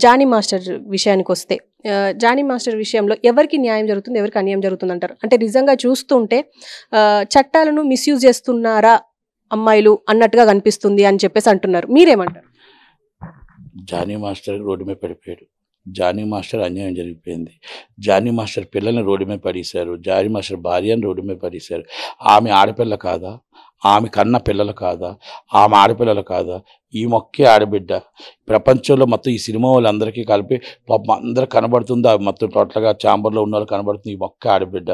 Johnny master విషయానికి వస్తే Johnny master విషయంలో ఎవరికి న్యాయం జరుగుతుంది, ఎవరికి అన్యాయం జరుగుతుంది అంటారు? అంటే నిజంగా చూస్తుంటే చట్టాలను మిస్యూజ్ చేస్తున్నారా అమ్మాయిలు అన్నట్టుగా కనిపిస్తుంది అని చెప్పేసి అంటున్నారు. మీరేమంటారు? జానీ మాస్టర్ రోడ్డు మీద పడిపోయాడు. జానీ మాస్టర్ అన్యాయం జరిగిపోయింది. జానీ మాస్టర్ పిల్లల్ని రోడ్డు మీద పడేశారు. జానీ మాస్టర్ భార్యను రోడ్డు మీద పడేశారు. ఆమె ఆడపిల్ల కాదా? ఆమె కన్న పిల్లలు కాదా? ఆమె ఆడపిల్లలు కాదా? ఈ మొక్కే ఆడబిడ్డ. ప్రపంచంలో మొత్తం ఈ సినిమా వాళ్ళందరికీ కలిపి పాపం అందరూ కనబడుతుందా? మొత్తం టోటల్గా ఛాంబర్లో ఉన్న వాళ్ళు కనబడుతుంది. ఈ మొక్కే ఆడబిడ్డ.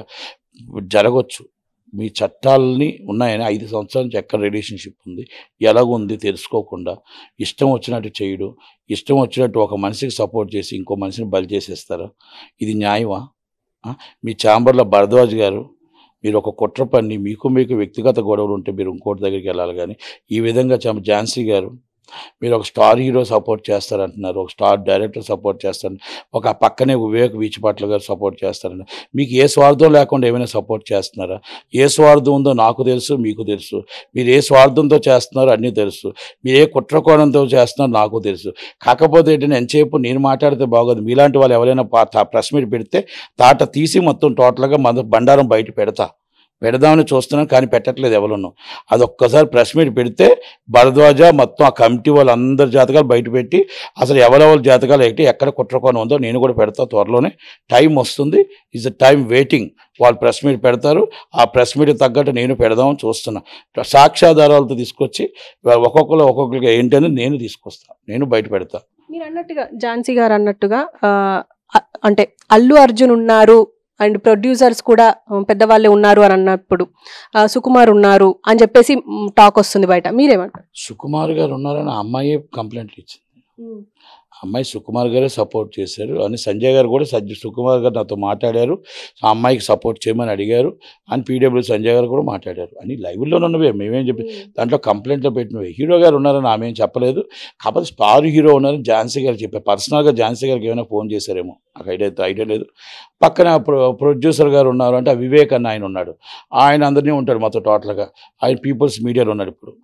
జరగవచ్చు. మీ చట్టాలని ఉన్నాయని 5 సంవత్సరాల నుంచి ఎక్కడ రిలేషన్షిప్ ఉంది, ఎలాగుంది తెలుసుకోకుండా ఇష్టం వచ్చినట్టు చేయడం, ఇష్టం వచ్చినట్టు ఒక మనిషికి సపోర్ట్ చేసి ఇంకో మనిషిని బలి చేసేస్తారా? ఇది న్యాయమా? మీ ఛాంబర్లో భరద్వాజ్ గారు మీరు ఒక కుట్ర పని మీకు వ్యక్తిగత గొడవలు ఉంటే మీరు ఇంకోటి దగ్గరికి వెళ్ళాలి. కానీ ఈ విధంగా ఝాన్సీ గారు మీరు ఒక స్టార్ హీరో సపోర్ట్ చేస్తారంటున్నారు, ఒక స్టార్ డైరెక్టర్ సపోర్ట్ చేస్తారు, ఒక పక్కనే వివేక్ వీచిపట్ల గారు సపోర్ట్ చేస్తారంట. మీకు ఏ స్వార్థం లేకుండా ఏమైనా సపోర్ట్ చేస్తున్నారా? ఏ స్వార్థం ఉందో నాకు తెలుసు, మీకు తెలుసు. మీరు ఏ స్వార్థంతో చేస్తున్నారో అన్నీ తెలుసు. మీరు ఏ కుట్ర కోణంతో చేస్తున్నారో నాకు తెలుసు. కాకపోతే ఏంటంటే ఎంతసేపు నేను మాట్లాడితే బాగోదు. మీలాంటి వాళ్ళు ఎవరైనా ప్రెస్ మీట్ పెడితే తాట తీసి మొత్తం టోటల్గా మన బండారం బయట పెడదామని చూస్తున్నాను, కానీ పెట్టట్లేదు ఎవరును. అది ఒక్కసారి ప్రెస్ మీట్ పెడితే భరద్వాజ మొత్తం ఆ కమిటీ వాళ్ళందరి జాతకాలు బయట పెట్టి అసలు ఎవరెవరి జాతకాలు ఏంటి, ఎక్కడ కుట్రకోణం ఉందో నేను కూడా పెడతా. త్వరలోనే టైం వస్తుంది. Is the time waiting. వాళ్ళు ప్రెస్ మీట్ పెడతారు. ఆ ప్రెస్ మీట్ తగ్గట్టు నేను పెడదామని చూస్తున్నా. సాక్ష్యాధారాలతో తీసుకొచ్చి ఒక్కొక్కరికి ఏంటని నేను తీసుకొస్తాను, నేను బయట పెడతా. మీరు అన్నట్టుగా ఝాన్సీ గారు అన్నట్టుగా అంటే అల్లు అర్జున్ ఉన్నారు అండ్ ప్రొడ్యూసర్స్ కూడా పెద్దవాళ్ళే ఉన్నారు అని అన్నప్పుడు సుకుమార్ ఉన్నారు అని చెప్పేసి టాక్ వస్తుంది బయట. మీరేమంటారు? సుకుమార్ గారు ఉన్నారని అమ్మాయి కంప్లైంట్లు ఇచ్చింది. అమ్మాయి సుకుమార్ గారే సపోర్ట్ చేశారు అని సంజయ్ గారు కూడా సుకుమార్ గారు నాతో మాట్లాడారు. ఆ అమ్మాయికి సపోర్ట్ చేయమని అడిగారు అని పీడబ్ల్యూ సంజయ్ గారు కూడా మాట్లాడారు అని లైవ్లో ఉన్నవే. మేమేం చెప్పి దాంట్లో కంప్లైంట్లో పెట్టినవే. హీరో గారు ఉన్నారని ఆమె ఏం చెప్పలేదు. కాకపోతే స్టార్ హీరో ఉన్నారని ఝాన్సీ గారు చెప్పారు. పర్సనల్గా ఝాన్సీ గారికి ఏమైనా ఫోన్ చేశారేమో నాకు ఐడియా లేదు. పక్కన ప్రొడ్యూసర్ గారు ఉన్నారు అంటే వివేక్ అన్న ఆయన ఉన్నాడు. ఆయన అందరినీ ఉంటాడు మొత్తం టోటల్గా. ఆయన పీపుల్స్ మీడియాలో ఉన్నాడు ఇప్పుడు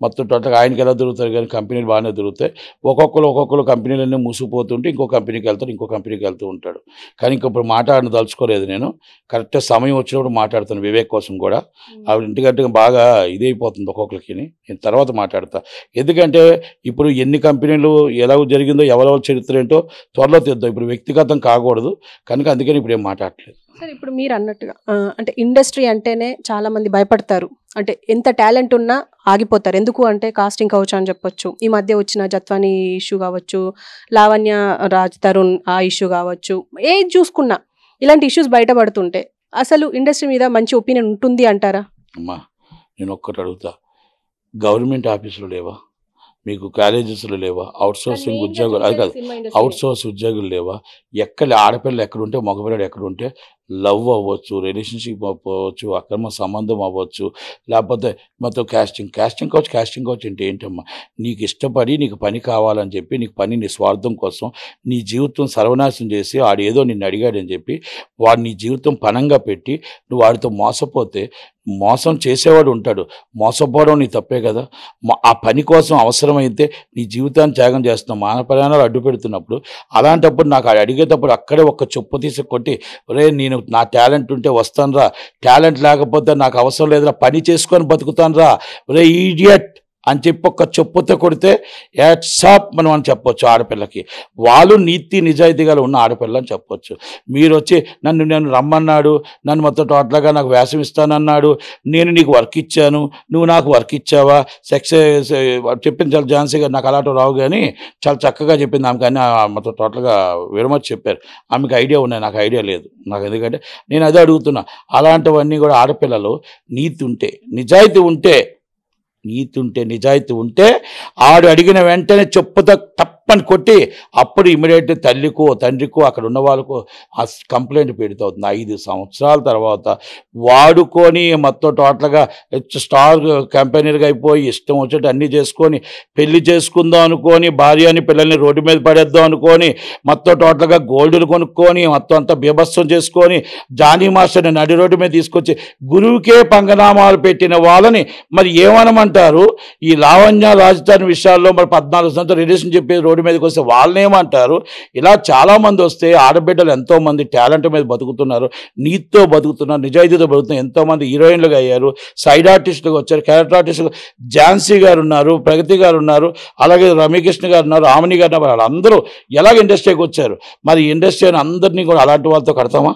మొత్తం టోటల్గా. ఆయనకి ఎలా దొరుకుతారు కానీ కంపెనీలు బాగానే దొరుకుతాయి. ఒక్కొక్కరు కంపెనీలన్నీ మూసిపోతుంటే ఇంకో కంపెనీకి వెళ్తారు, ఇంకో కంపెనీకి వెళ్తూ ఉంటాడు. కానీ ఇంకొప్పుడు మాట్లాడిన దలుచుకోలేదు నేను. కరెక్ట్గా సమయం వచ్చినప్పుడు మాట్లాడతాను వివేక్ కోసం కూడా. ఆవిడ ఇంటికంటే బాగా ఇదైపోతుంది ఒక్కొక్కరికి. నేను తర్వాత మాట్లాడతా. ఎందుకంటే ఇప్పుడు ఎన్ని కంపెనీలు ఎలా జరిగిందో ఎవరెవరి చరిత్ర ఏంటో త్వరలో తెద్దాం. ఇప్పుడు వ్యక్తిగతం కాకూడదు కనుక అందుకని ఇప్పుడు ఏం మాట్లాడలేదు. సార్ ఇప్పుడు మీరు అన్నట్టుగా అంటే ఇండస్ట్రీ అంటేనే చాలా మంది భయపడతారు. అంటే ఎంత టాలెంట్ ఉన్నా ఆగిపోతారు. ఎందుకు అంటే కాస్టింగ్ కావచ్చు అని చెప్పొచ్చు. ఈ మధ్య వచ్చిన జత్వానీ ఇష్యూ కావచ్చు, లావణ్య రాజ్ తరుణ్ ఆ ఇష్యూ కావచ్చు, ఏది చూసుకున్నా ఇలాంటి ఇష్యూస్ బయటపడుతుంటే అసలు ఇండస్ట్రీ మీద మంచి ఒపీనియన్ ఉంటుంది అంటారా? అమ్మా నేను ఒక్కటి అడుగుతా, గవర్నమెంట్ ఆఫీసులు లేవా మీకు? కాలేజెస్లో లేవా? అవుట్సోర్సింగ్ ఉద్యోగులు అది కాదు, అవుట్సోర్స్ ఉద్యోగులు లేవా? ఎక్కడ ఆడపిల్లలు ఎక్కడుంటే మగపిల్లడు ఎక్కడుంటే లవ్ అవ్వచ్చు, రిలేషన్షిప్ అవ్వచ్చు, అక్రమ సంబంధం అవ్వచ్చు, లేకపోతే మొత్తం కాస్టింగ్ కావచ్చు అంటే ఏంటమ్మా? నీకు ఇష్టపడి నీకు పని కావాలని చెప్పి నీకు పని నీ స్వార్థం కోసం నీ జీవితం సర్వనాశనం చేసి వాడు ఏదో నిన్ను అడిగాడని చెప్పి వాడు నీ జీవితం పణంగా పెట్టి నువ్వు వాడితో మోసపోతే మోసం చేసేవాడు ఉంటాడు. మోసపోవడం నీ తప్పే కదా. ఆ పని కోసం అవసరమైతే నీ జీవితాన్ని త్యాగం చేస్తున్నావు, మానవ ప్రయాణాలు అడ్డు పెడుతున్నప్పుడు అలాంటప్పుడు నాకు అడిగేటప్పుడు అక్కడే ఒక్క చెప్పు తీసి కొట్టి రే నేను నా టాలెంట్ ఉంటే వస్తాను రా, టాలెంట్ లేకపోతే నాకు అవసరం లేదురా, పని చేసుకొని బతుకుతాను రా రే ఈడియట్ అని చెప్పి ఒక్క చెప్పుతో కొడితే యాట్సాప్ మనం అని చెప్పొచ్చు ఆడపిల్లకి. వాళ్ళు నీతి నిజాయితీగా ఉన్న ఆడపిల్ల అని చెప్పొచ్చు. మీరు వచ్చి నేను రమ్మన్నాడు, నన్ను మొత్తం టోటల్గా నాకు వేషం ఇస్తానన్నాడు, నేను నీకు వర్క్ ఇచ్చాను, నువ్వు నాకు వర్క్ ఇచ్చావా, సెక్స్ చెప్పింది చాలా ఝాన్సీ గారు. నాకు అలాంటి రావు కానీ చాలా చక్కగా చెప్పింది ఆమె. కానీ మొత్తం టోటల్గా విరమతి చెప్పారు. ఆమెకు ఐడియా ఉన్నాయి, నాకు ఐడియా లేదు. నాకు ఎందుకంటే నేను అదే అడుగుతున్నా. అలాంటివన్నీ కూడా ఆడపిల్లలు నీతి ఉంటే నిజాయితీ ఉంటే ఆడు అడిగిన వెంటనే చెప్పుతో తప్పని కొట్టి అప్పుడు ఇమీడియట్లీ తల్లికో తండ్రికో అక్కడ ఉన్న వాళ్ళకు ఆ కంప్లైంట్ పెడుతుంది. 5 సంవత్సరాల తర్వాత వాడుకొని మొత్తం టోటల్గా స్టార్ కంపెనీలుగా అయిపోయి ఇష్టం వచ్చేట్టు అన్నీ చేసుకొని పెళ్లి చేసుకుందాం అనుకొని భార్యని పిల్లల్ని రోడ్డు మీద పడేద్దాం అనుకొని మొత్తం టోటల్గా గోల్డ్లు కొనుక్కొని మొత్తం అంతా బీభత్సం చేసుకొని జానీ మాస్టర్ని నడి రోడ్డు మీద తీసుకొచ్చి గురువుకే పంగనామాలు పెట్టిన వాళ్ళని మరి ఏమనమంటారు? ఈ లావణ్య రాజధాని విషయాల్లో మరి 14 సంవత్సరాలు రిలేషన్ చెప్పేది రోడ్డు రోడ్డు మీదకి వస్తే వాళ్ళనేమంటారు? ఇలా చాలామంది వస్తే ఆడబిడ్డలు ఎంతోమంది టాలెంట్ మీద బతుకుతున్నారు, నీతితో బతుకుతున్నారు, నిజాయితీతో బతుకుతున్నారు. ఎంతోమంది హీరోయిన్లుగా అయ్యారు, సైడ్ ఆర్టిస్టులుగా వచ్చారు, క్యారెక్టర్ ఆర్టిస్టులు. ఝాన్సీ గారు ఉన్నారు, ప్రగతి గారు ఉన్నారు, అలాగే రమ్యకృష్ణ గారు ఉన్నారు, ఆమని గారు ఉన్నారు. వాళ్ళందరూ ఎలాగ ఇండస్ట్రీకి వచ్చారు. మరి ఇండస్ట్రీ అందరినీ కూడా అలాంటి వాళ్ళతో కడతామా?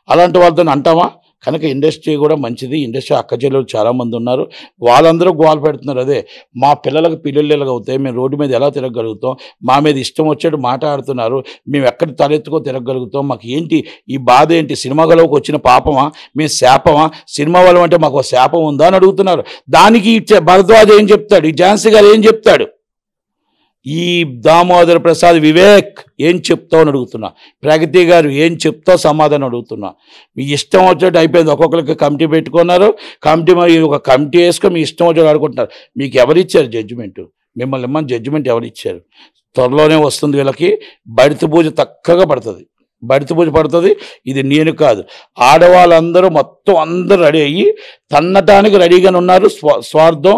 అలాంటి వాళ్ళతో అంటామా? కనుక ఇండస్ట్రీ కూడా మంచిది. ఇండస్ట్రీ అక్కచెల్లెలు చాలామంది ఉన్నారు, వాళ్ళందరూ గోల పెడుతున్నారు. అదే మా పిల్లలకు పిల్లలు ఎలాగ అవుతాయి, మేము రోడ్డు మీద ఎలా తిరగలుగుతాం, మా మీద ఇష్టం వచ్చేట్టు మాట్లాడుతున్నారు, మేము ఎక్కడ తలెత్తుకో తిరగలుగుతాం, మాకు ఏంటి ఈ బాధ ఏంటి, సినిమాలోకి వచ్చిన పాపమా, మేము శాపమా, సినిమా వాళ్ళం అంటే మాకు శాపం ఉందా అని అడుగుతున్నారు. దానికి భరద్వాజ్ ఏం చెప్తాడు, ఈ ఝాన్సీ గారు ఏం చెప్తాడు, ఈ దామోదర్ ప్రసాద్ వివేక్ ఏం చెప్తావు అని అడుగుతున్నా, ప్రగతి గారు ఏం చెప్తావు సమాధానం అడుగుతున్నా. మీ ఇష్టం వచ్చేట్టు అయిపోయింది. ఒక్కొక్కరికి కమిటీ పెట్టుకున్నారు, కమిటీ మరి ఒక కమిటీ వేసుకొని మీ ఇష్టం వచ్చేట్టు ఆడుకుంటున్నారు. మీకు ఎవరిచ్చారు జడ్జిమెంటు? మిమ్మల్ని ఇమ్మని జడ్జిమెంట్ ఎవరిచ్చారు? త్వరలోనే వస్తుంది. వీళ్ళకి బడిత పూజ చక్కగా పడుతుంది, బడిత పూజ పడుతుంది. ఇది నేను కాదు, ఆడవాళ్ళందరూ మొత్తం అందరూ రెడీ అయ్యి తన్నటానికి రెడీగానే ఉన్నారు. స్వార్థం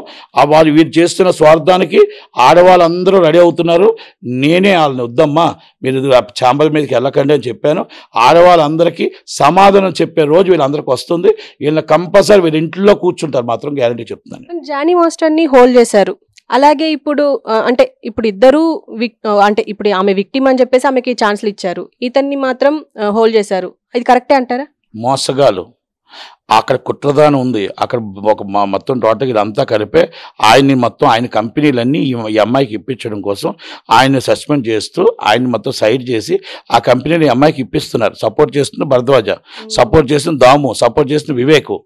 వాళ్ళు వీరు చేస్తున్న స్వార్థానికి ఆడవాళ్ళందరూ రెడీ అవుతున్నారు. నేనే వాళ్ళని వద్దమ్మా మీరు ఛాంబర్ మీదకి వెళ్ళకండి అని చెప్పాను. ఆడవాళ్ళందరికీ సమాధానం చెప్పే రోజు వీళ్ళందరికీ వస్తుంది. వీళ్ళని కంపల్సరీ వీళ్ళ ఇంట్లో కూర్చుంటారు మాత్రం, గ్యారంటీ చెప్తున్నాను. జానీ మాస్టర్ని హోల్డ్ చేశారు. అలాగే ఇప్పుడు అంటే ఇప్పుడు ఇద్దరు అంటే ఇప్పుడు ఆమె విక్టిమ్ అని చెప్పేసి ఆమెకి ఛాన్స్లు ఇచ్చారు, ఇతన్ని మాత్రం హోల్డ్ చేశారు. ఇది కరెక్టే అంటారా? మోసగాలు. అక్కడ కుట్రదానం ఉంది. అక్కడ ఒక మొత్తం టోటల్గా ఇదంతా కలిపే ఆయన్ని మొత్తం ఆయన కంపెనీలన్నీ ఈ అమ్మాయికి ఇప్పించడం కోసం ఆయన్ని సస్పెండ్ చేస్తూ ఆయన్ని మొత్తం సైడ్ చేసి ఆ కంపెనీని ఈ అమ్మాయికి ఇప్పిస్తున్నారు. సపోర్ట్ చేస్తున్న భరద్వాజ, సపోర్ట్ చేస్తున్న దాము, సపోర్ట్ చేస్తున్న వివేకు.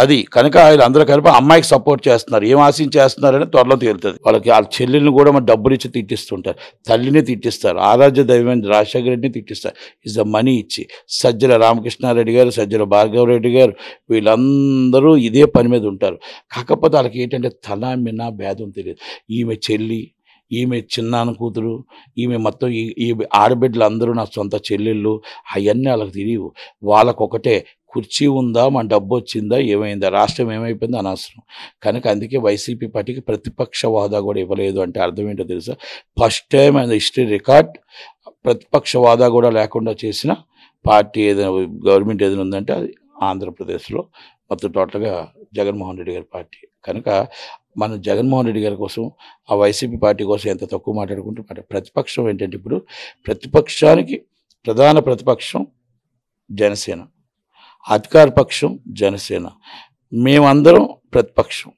అది కనుక ఆయన అందరూ కలిపి అమ్మాయికి సపోర్ట్ చేస్తున్నారు. ఏం ఆశించేస్తున్నారని త్వరలో తేలుతుంది. వాళ్ళకి వాళ్ళ చెల్లెల్ని కూడా మన డబ్బులు ఇచ్చి తిట్టిస్తుంటారు, తల్లిని తిట్టిస్తారు, ఆరాధ్య దైవం రాజశేఖర రెడ్డిని తిట్టిస్తారు. ఇస్ ద మనీ ఇచ్చి సజ్జల రామకృష్ణారెడ్డి గారు, సజ్జల భార్గవరెడ్డి గారు వీళ్ళందరూ ఇదే పని మీద ఉంటారు. కాకపోతే వాళ్ళకి ఏంటంటే తల మినా భేదం తెలియదు. ఈమె చెల్లి, ఈమె చిన్నాన్న కూతురు, ఈమె మొత్తం ఈ ఆడబిడ్డలు అందరూ నా సొంత చెల్లెళ్ళు, అవన్నీ వాళ్ళకి తెలియవు. వాళ్ళకొకటే కుర్చీ ఉందా, మన డబ్బు వచ్చిందా, ఏమైందా, రాష్ట్రం ఏమైపోయిందో అనవసరం. కనుక అందుకే వైసీపీ పార్టీకి ప్రతిపక్ష హోదా కూడా ఇవ్వలేదు. అంటే అర్థం ఏంటో తెలుసా? First time and history record ప్రతిపక్ష హోదా కూడా లేకుండా చేసిన పార్టీ ఏదైనా గవర్నమెంట్ ఏదైనా ఉందంటే అది ఆంధ్రప్రదేశ్లో మొత్తం టోటల్గా జగన్మోహన్ రెడ్డి గారి పార్టీ. కనుక మన జగన్మోహన్ రెడ్డి గారి కోసం, ఆ వైసీపీ పార్టీ కోసం ఎంత తక్కువ మాట్లాడుకుంటే ప్రతిపక్షం ఏంటంటే ఇప్పుడు ప్రతిపక్షానికి ప్రధాన ప్రతిపక్షం జనసేన, అధికార పక్షం జనసేన, మేమందరం ప్రతిపక్షం.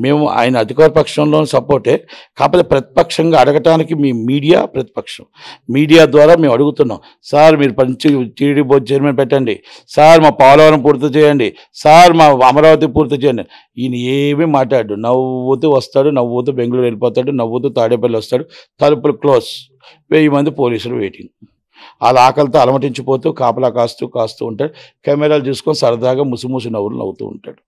మేము ఆయన అధికార పక్షంలో సపోర్టే, కాకపోతే ప్రతిపక్షంగా అడగటానికి మీ మీడియా ప్రతిపక్షం. మీడియా ద్వారా మేము అడుగుతున్నాం, సార్ మీరు టీడీ బోర్డు చైర్మన్ పెట్టండి, సార్ మా పోలవరం పూర్తి చేయండి, సార్ మా అమరావతి పూర్తి చేయండి. ఈయన ఏమీ మాట్లాడు, నవ్వుతూ వస్తాడు, నవ్వుతూ బెంగళూరు వెళ్ళిపోతాడు, నవ్వుతూ తాడేపల్లి వస్తాడు, తలుపులు క్లోజ్, 1000 మంది పోలీసులు వెయిటింగ్. వాళ్ళ ఆకలితో అలమటించిపోతూ కాపలా కాస్తూ ఉంటాడు. కెమెరాలు చూసుకొని సరదాగా ముసుముసు నవ్వులు నవ్వుతూ ఉంటాడు.